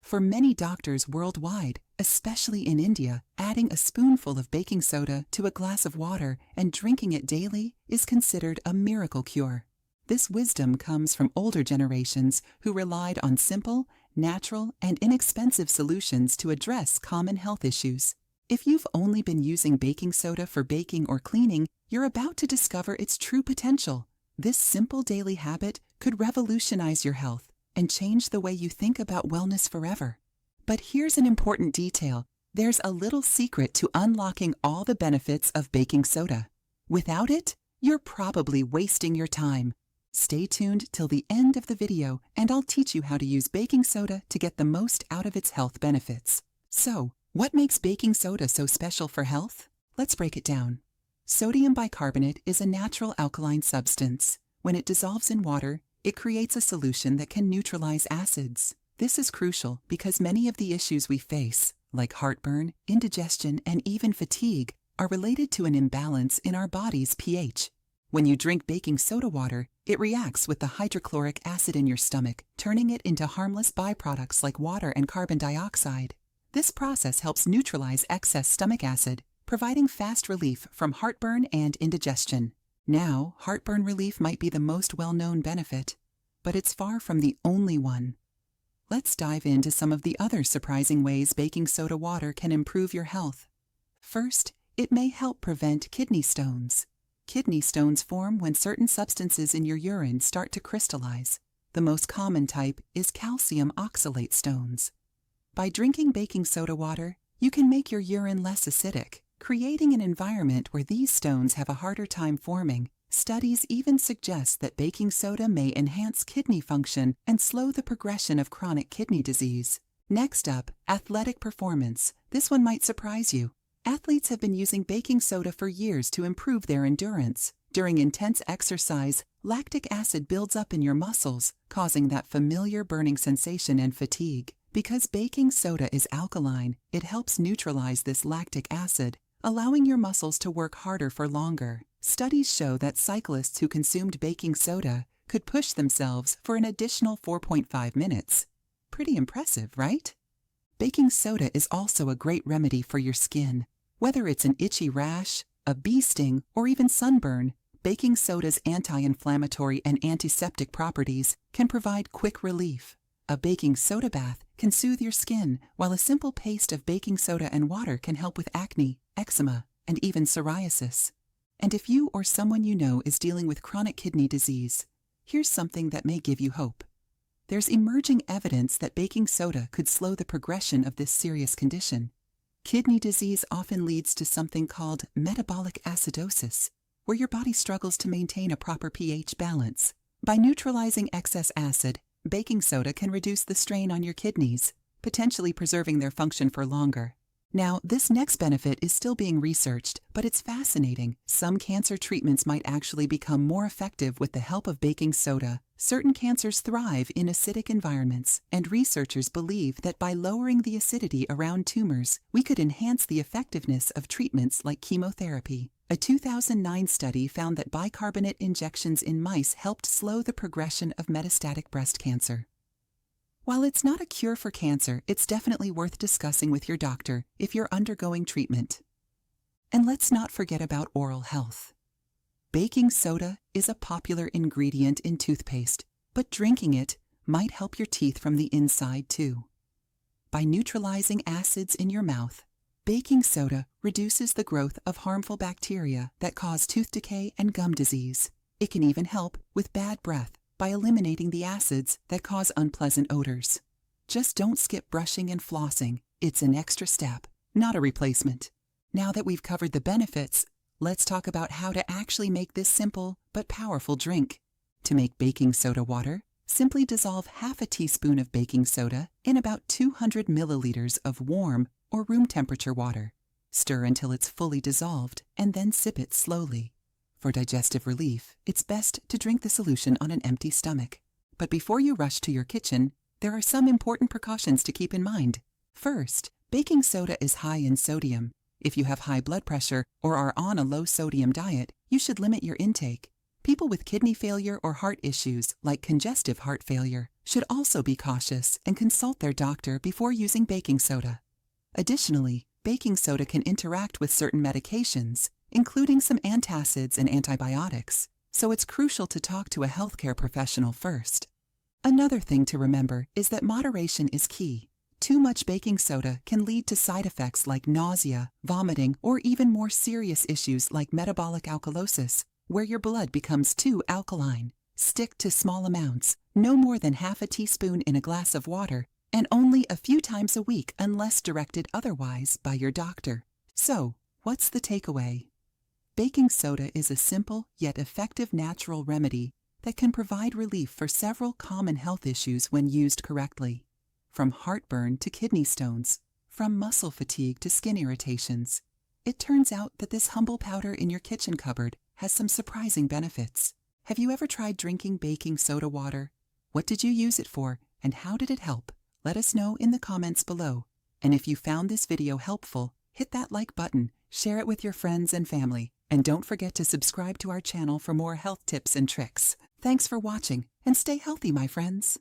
For many doctors worldwide, especially in India, adding a spoonful of baking soda to a glass of water and drinking it daily is considered a miracle cure. This wisdom comes from older generations who relied on simple, natural, and inexpensive solutions to address common health issues. If you've only been using baking soda for baking or cleaning, you're about to discover its true potential. This simple daily habit could revolutionize your health and change the way you think about wellness forever. But here's an important detail. There's a little secret to unlocking all the benefits of baking soda. Without it, you're probably wasting your time. Stay tuned till the end of the video and I'll teach you how to use baking soda to get the most out of its health benefits. So, what makes baking soda so special for health? Let's break it down. Sodium bicarbonate is a natural alkaline substance. When it dissolves in water, it creates a solution that can neutralize acids. This is crucial because many of the issues we face, like heartburn, indigestion, and even fatigue, are related to an imbalance in our body's pH. When you drink baking soda water, it reacts with the hydrochloric acid in your stomach, turning it into harmless byproducts like water and carbon dioxide. This process helps neutralize excess stomach acid, providing fast relief from heartburn and indigestion. Now, heartburn relief might be the most well-known benefit, but it's far from the only one. Let's dive into some of the other surprising ways baking soda water can improve your health. First, it may help prevent kidney stones. Kidney stones form when certain substances in your urine start to crystallize. The most common type is calcium oxalate stones. By drinking baking soda water, you can make your urine less acidic, creating an environment where these stones have a harder time forming. Studies even suggest that baking soda may enhance kidney function and slow the progression of chronic kidney disease. Next up, athletic performance. This one might surprise you. Athletes have been using baking soda for years to improve their endurance. During intense exercise, lactic acid builds up in your muscles, causing that familiar burning sensation and fatigue. Because baking soda is alkaline, it helps neutralize this lactic acid, allowing your muscles to work harder for longer. Studies show that cyclists who consumed baking soda could push themselves for an additional 4.5 minutes. Pretty impressive, right? Baking soda is also a great remedy for your skin. Whether it's an itchy rash, a bee sting, or even sunburn, baking soda's anti-inflammatory and antiseptic properties can provide quick relief. A baking soda bath can soothe your skin, while a simple paste of baking soda and water can help with acne, eczema, and even psoriasis. And if you or someone you know is dealing with chronic kidney disease, here's something that may give you hope. There's emerging evidence that baking soda could slow the progression of this serious condition. Kidney disease often leads to something called metabolic acidosis, where your body struggles to maintain a proper pH balance. By neutralizing excess acid, baking soda can reduce the strain on your kidneys, potentially preserving their function for longer. Now, this next benefit is still being researched, but it's fascinating. Some cancer treatments might actually become more effective with the help of baking soda. Certain cancers thrive in acidic environments, and researchers believe that by lowering the acidity around tumors, we could enhance the effectiveness of treatments like chemotherapy. A 2009 study found that bicarbonate injections in mice helped slow the progression of metastatic breast cancer. While it's not a cure for cancer, it's definitely worth discussing with your doctor if you're undergoing treatment. And let's not forget about oral health. Baking soda is a popular ingredient in toothpaste, but drinking it might help your teeth from the inside too. By neutralizing acids in your mouth, baking soda reduces the growth of harmful bacteria that cause tooth decay and gum disease. It can even help with bad breath by eliminating the acids that cause unpleasant odors. Just don't skip brushing and flossing. It's an extra step, not a replacement. Now that we've covered the benefits, let's talk about how to actually make this simple but powerful drink. To make baking soda water, simply dissolve half a teaspoon of baking soda in about 200 milliliters of warm or room temperature water. Stir until it's fully dissolved and then sip it slowly. For digestive relief, it's best to drink the solution on an empty stomach. But before you rush to your kitchen, there are some important precautions to keep in mind. First, baking soda is high in sodium. If you have high blood pressure or are on a low-sodium diet, you should limit your intake. People with kidney failure or heart issues, like congestive heart failure, should also be cautious and consult their doctor before using baking soda. Additionally, baking soda can interact with certain medications, including some antacids and antibiotics, so it's crucial to talk to a healthcare professional first. Another thing to remember is that moderation is key. Too much baking soda can lead to side effects like nausea, vomiting, or even more serious issues like metabolic alkalosis, where your blood becomes too alkaline. Stick to small amounts, no more than half a teaspoon in a glass of water, and only a few times a week unless directed otherwise by your doctor. So, what's the takeaway? Baking soda is a simple yet effective natural remedy that can provide relief for several common health issues when used correctly. From heartburn to kidney stones, from muscle fatigue to skin irritations. It turns out that this humble powder in your kitchen cupboard has some surprising benefits. Have you ever tried drinking baking soda water? What did you use it for, and how did it help? Let us know in the comments below. And if you found this video helpful, hit that like button, share it with your friends and family, and don't forget to subscribe to our channel for more health tips and tricks. Thanks for watching, and stay healthy, my friends.